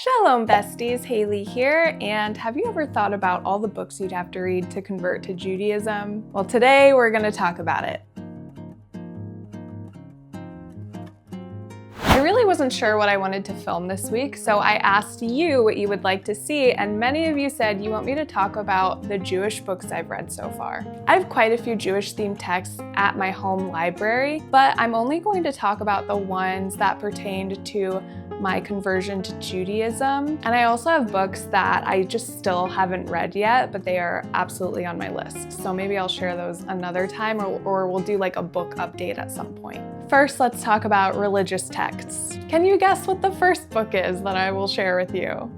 Shalom Besties, Haley here, and have you ever thought about all the books you'd have to read to convert to Judaism? Well, today we're going to talk about it. I really wasn't sure what I wanted to film this week, so I asked you what you would like to see, and many of you said you want me to talk about the Jewish books I've read so far. I have quite a few Jewish-themed texts at my home library, but I'm only going to talk about the ones that pertained to my conversion to Judaism. And I also have books that I just still haven't read yet, but they are absolutely on my list. So maybe I'll share those another time, or we'll do like a book update at some point. First, let's talk about religious texts. Can you guess what the first book is that I will share with you?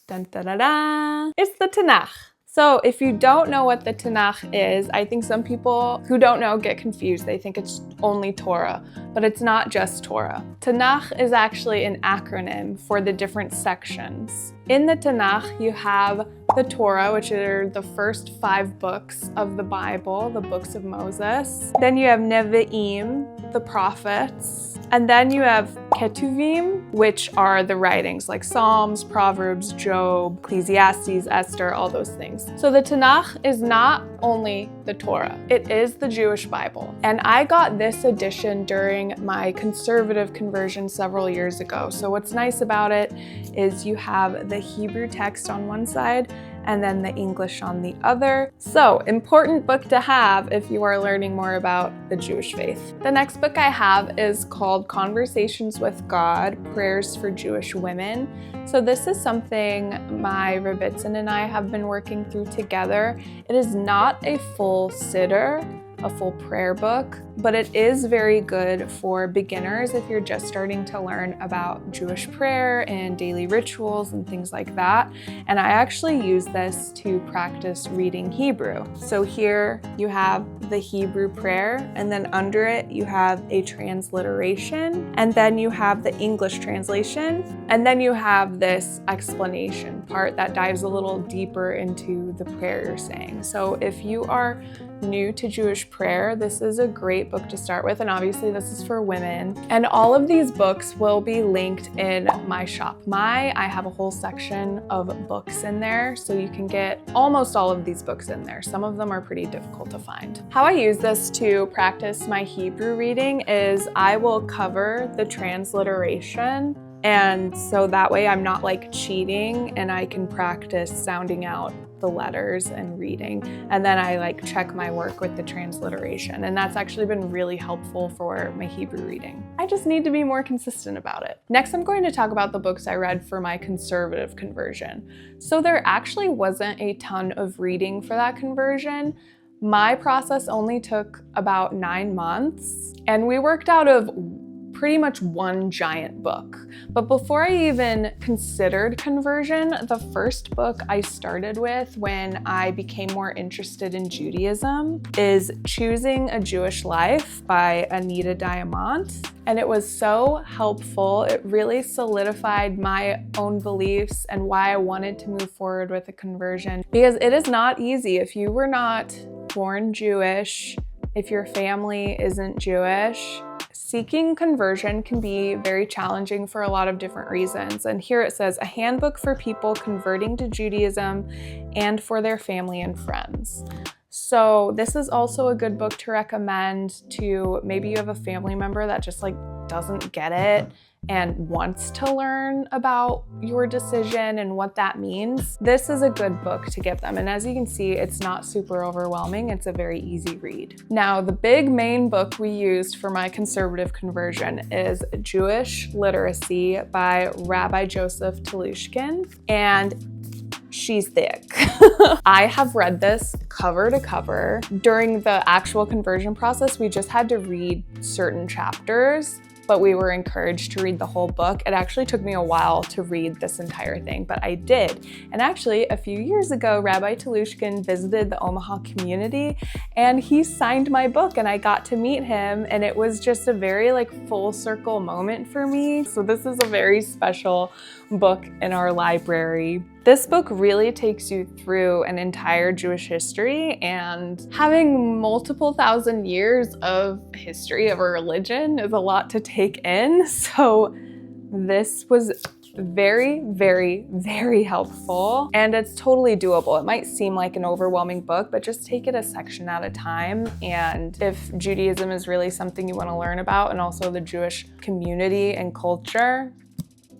Dun, da, da, da. It's the Tanakh. So if you don't know what the Tanakh is, I think some people who don't know get confused. They think it's only Torah, but it's not just Torah. Tanakh is actually an acronym for the different sections. In the Tanakh, you have the Torah, which are the first 5 books of the Bible, the books of Moses. Then you have Nevi'im, the prophets. And then you have Ketuvim, which are the writings like Psalms, Proverbs, Job, Ecclesiastes, Esther, all those things. So the Tanakh is not only the Torah, it is the Jewish Bible. And I got this edition during my conservative conversion several years ago. So what's nice about it is you have the Hebrew text on one side and then the English on the other. So, important book to have if you are learning more about the Jewish faith. The next book I have is called Conversations with God, Prayers for Jewish Women. So this is something my Rebbitzin and I have been working through together. It is not a full siddur, a full prayer book, but it is very good for beginners if you're just starting to learn about Jewish prayer and daily rituals and things like that. And I actually use this to practice reading Hebrew. So here you have the Hebrew prayer, and then under it you have a transliteration, and then you have the English translation, and then you have this explanation part that dives a little deeper into the prayer you're saying. So if you are new to Jewish prayer, this is a great book to start with, and obviously this is for women. And all of these books will be linked in my shop. I have a whole section of books in there, so you can get almost all of these books in there. Some of them are pretty difficult to find. How I use this to practice my Hebrew reading is I will cover the transliteration, and so that way I'm not like cheating and I can practice sounding out the letters and reading, and then I like check my work with the transliteration, and that's actually been really helpful for my Hebrew reading. I just need to be more consistent about it. Next, I'm going to talk about the books I read for my conservative conversion. So there actually wasn't a ton of reading for that conversion. My process only took about 9 months, and we worked out of pretty much one giant book. But before I even considered conversion, the first book I started with when I became more interested in Judaism is Choosing a Jewish Life by Anita Diamant. And it was so helpful. It really solidified my own beliefs and why I wanted to move forward with a conversion. Because it is not easy if you were not born Jewish, if your family isn't Jewish. Seeking conversion can be very challenging for a lot of different reasons. And here it says, a handbook for people converting to Judaism and for their family and friends. So this is also a good book to recommend to maybe you have a family member that just like doesn't get it and wants to learn about your decision and what that means. This is a good book to give them. And as you can see, it's not super overwhelming. It's a very easy read. Now, the big main book we used for my conservative conversion is Jewish Literacy by Rabbi Joseph Telushkin. And she's thick. I have read this cover to cover. During the actual conversion process, we just had to read certain chapters, but we were encouraged to read the whole book. It actually took me a while to read this entire thing, but I did. And actually, a few years ago, Rabbi Telushkin visited the Omaha community, and he signed my book, and I got to meet him, and it was just a very like full circle moment for me. So this is a very special book in our library. This book really takes you through an entire Jewish history, and having multiple thousand years of history of a religion is a lot to take in. So this was very, very, very helpful, and it's totally doable. It might seem like an overwhelming book, but just take it a section at a time. And if Judaism is really something you want to learn about, and also the Jewish community and culture,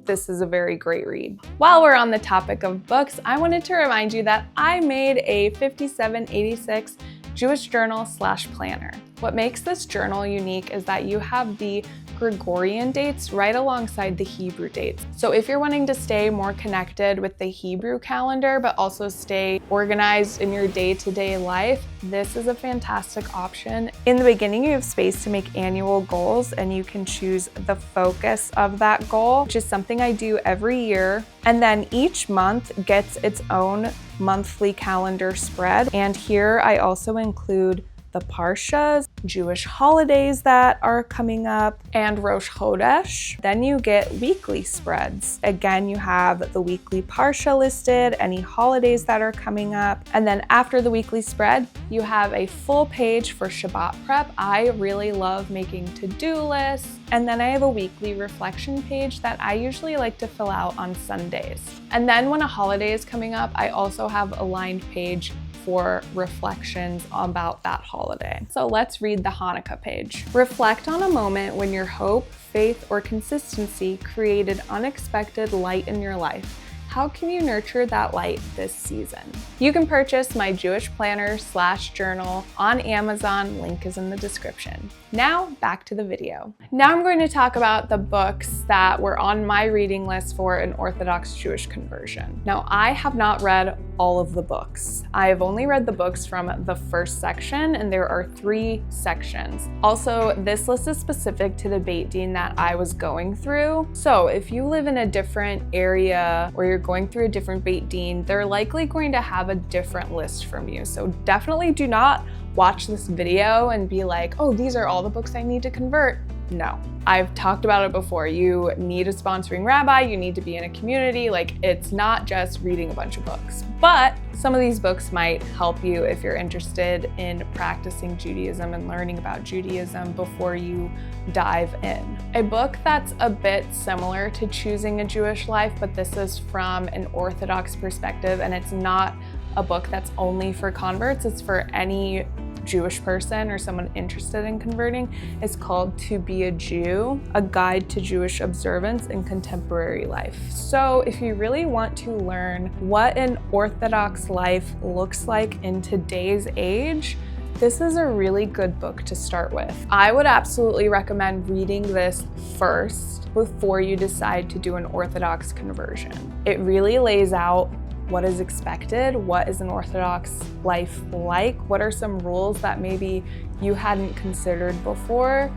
this is a very great read. While we're on the topic of books, I wanted to remind you that I made a 5786 Jewish journal / planner. What makes this journal unique is that you have the Gregorian dates right alongside the Hebrew dates. So if you're wanting to stay more connected with the Hebrew calendar, but also stay organized in your day-to-day life, this is a fantastic option. In the beginning, you have space to make annual goals, and you can choose the focus of that goal, which is something I do every year. And then each month gets its own monthly calendar spread. And here I also include the Parshas, Jewish holidays that are coming up, and Rosh Chodesh. Then you get weekly spreads. Again, you have the weekly Parsha listed, any holidays that are coming up. And then after the weekly spread, you have a full page for Shabbat prep. I really love making to-do lists. And then I have a weekly reflection page that I usually like to fill out on Sundays. And then when a holiday is coming up, I also have a lined page for reflections about that holiday. So let's read the Hanukkah page. Reflect on a moment when your hope, faith, or consistency created unexpected light in your life. How can you nurture that light this season? You can purchase my Jewish planner / journal on Amazon. Link is in the description. Now back to the video. Now I'm going to talk about the books that were on my reading list for an Orthodox Jewish conversion. Now I have not read all of the books. I have only read the books from the first section, and there are 3 sections. Also, this list is specific to the Beit Din that I was going through. So if you live in a different area or you're going through a different Beit Din, they're likely going to have a different list from you. So definitely do not watch this video and be like, oh, these are all the books I need to convert. No, I've talked about it before. You need a sponsoring rabbi, you need to be in a community. Like, it's not just reading a bunch of books, but some of these books might help you if you're interested in practicing Judaism and learning about Judaism before you dive in. A book that's a bit similar to Choosing a Jewish Life, but this is from an Orthodox perspective, and it's not a book that's only for converts, it's for any Jewish person or someone interested in converting. It's called To Be a Jew, A Guide to Jewish Observance in Contemporary Life. So if you really want to learn what an Orthodox life looks like in today's age, this is a really good book to start with. I would absolutely recommend reading this first before you decide to do an Orthodox conversion. It really lays out what is expected, what is an Orthodox life like, what are some rules that maybe you hadn't considered before.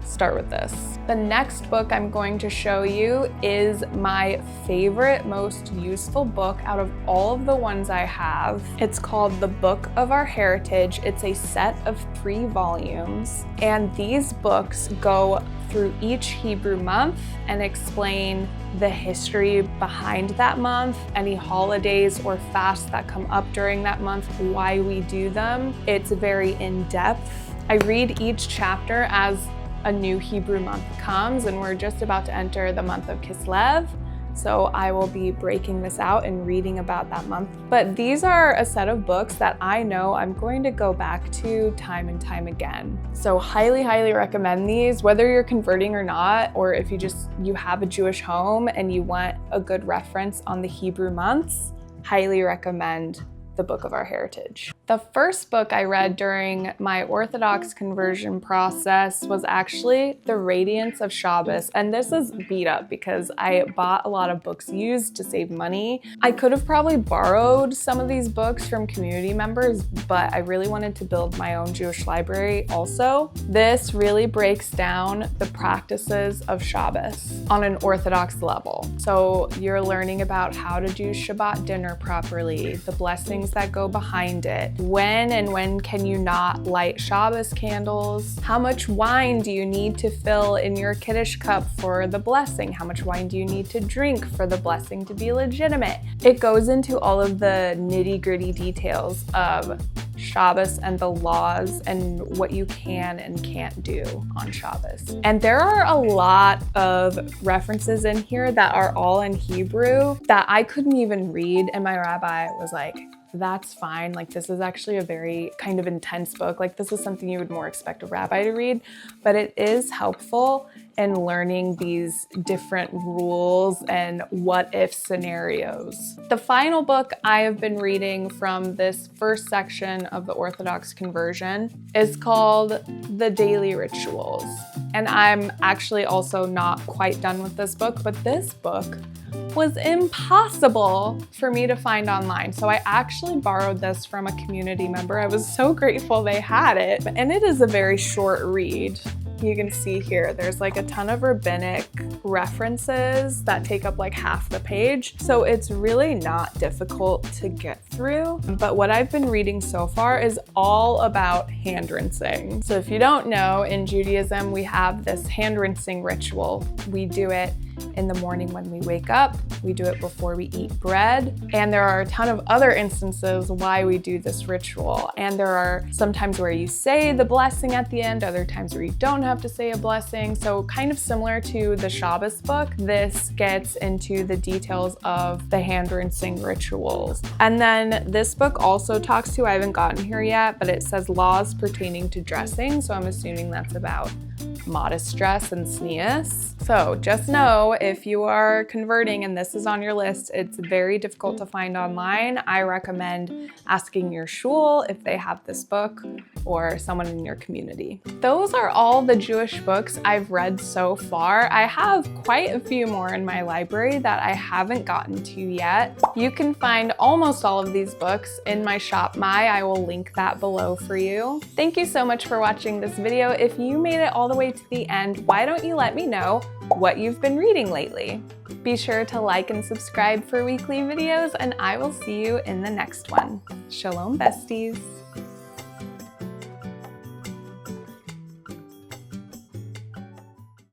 Start with this. The next book I'm going to show you is my favorite, most useful book out of all of the ones I have. It's called The Book of Our Heritage. It's a set of 3 volumes, and these books go through each Hebrew month and explain the history behind that month, any holidays or fasts that come up during that month, why we do them. It's very in-depth. I read each chapter as a new Hebrew month comes, and we're just about to enter the month of Kislev. So I will be breaking this out and reading about that month. But these are a set of books that I know I'm going to go back to time and time again. So highly, highly recommend these, whether you're converting or not, or if you have a Jewish home and you want a good reference on the Hebrew months, highly recommend The Book of Our Heritage. The first book I read during my Orthodox conversion process was actually The Radiance of Shabbos, and this is beat up because I bought a lot of books used to save money. I could have probably borrowed some of these books from community members, but I really wanted to build my own Jewish library also. This really breaks down the practices of Shabbos on an Orthodox level. So you're learning about how to do Shabbat dinner properly, the blessings that go behind it, when can you not light Shabbos candles, how much wine do you need to fill in your Kiddush cup for the blessing, how much wine do you need to drink for the blessing to be legitimate. It goes into all of the nitty-gritty details of Shabbos and the laws and what you can and can't do on Shabbos. And there are a lot of references in here that are all in Hebrew that I couldn't even read, and my rabbi was like, that's fine. Like, this is actually a very kind of intense book. Like, this is something you would more expect a rabbi to read, but it is helpful in learning these different rules and what if scenarios. The final book I have been reading from this first section of the Orthodox conversion is called The Daily Rituals. And I'm actually also not quite done with this book, but this book was impossible for me to find online. So I actually borrowed this from a community member. I was so grateful they had it. And it is a very short read. You can see here, there's like a ton of rabbinic references that take up like half the page. So it's really not difficult to get through. But what I've been reading so far is all about hand rinsing. So if you don't know, in Judaism, we have this hand rinsing ritual. We do it in the morning when we wake up. We do it before we eat bread. And there are a ton of other instances why we do this ritual. And there are some times where you say the blessing at the end, other times where you don't have to say a blessing. So kind of similar to the Shabbos book, this gets into the details of the hand rinsing rituals. And then this book also talks to, I haven't gotten here yet, but it says laws pertaining to dressing. So I'm assuming that's about modest dress and tznius. So just know, if you are converting and this is on your list, it's very difficult to find online. I recommend asking your shul if they have this book or someone in your community. Those are all the Jewish books I've read so far. I have quite a few more in my library that I haven't gotten to yet. You can find almost all of these books in my shop I will link that below for you. Thank you so much for watching this video. If you made it all the way to the end, why don't you let me know what you've been reading lately? Be sure to like and subscribe for weekly videos, and I will see you in the next one. Shalom Besties.